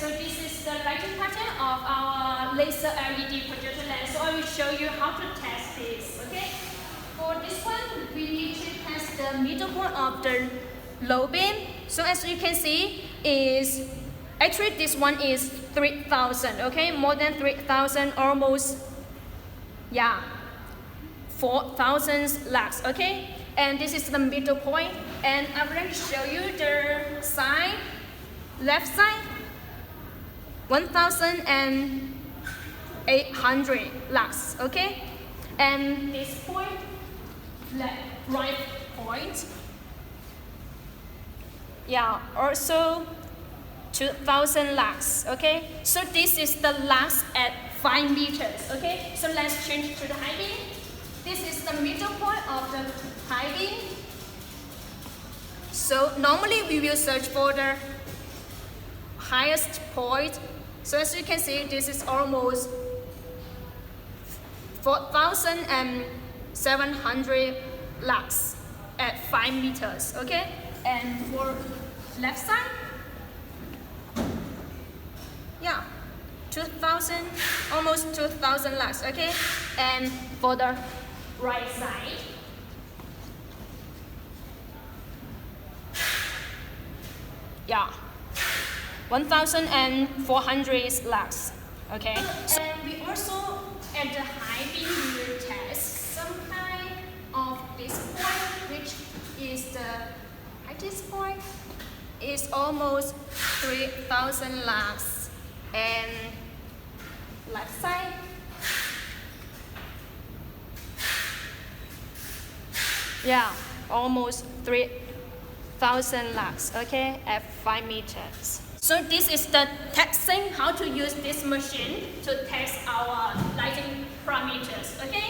so this is the lighting pattern of our laser LED projector lens. So I will show you how to test this, okay? For this one, we need to test the middle point of the low beam. So as you can see, actually this one is 3,000, okay? More than 3,000, almost, 4,000 lux, okay? And this is the middle point. And I'm going to show you the side, left side, 1,800 lux, okay? And this point, right point, also 2,000 lux, okay? So this is the lux at 5 meters, okay? So let's change to the high beam. This is the middle point of the high beam. So normally we will search for the highest point. So as you can see, this is almost 4,700 lux at 5 meters, okay? And for left side, 2,000, almost 2,000 lux, okay? And for the right side, yeah, 1,400 lux, okay? And we also, at the high beam, we will test some kind of this point, which is the highest point, is almost 3,000 lux. And left side, almost 3,000 lux, okay, at 5 meters. So this is the testing, how to use this machine to test our lighting parameters, okay?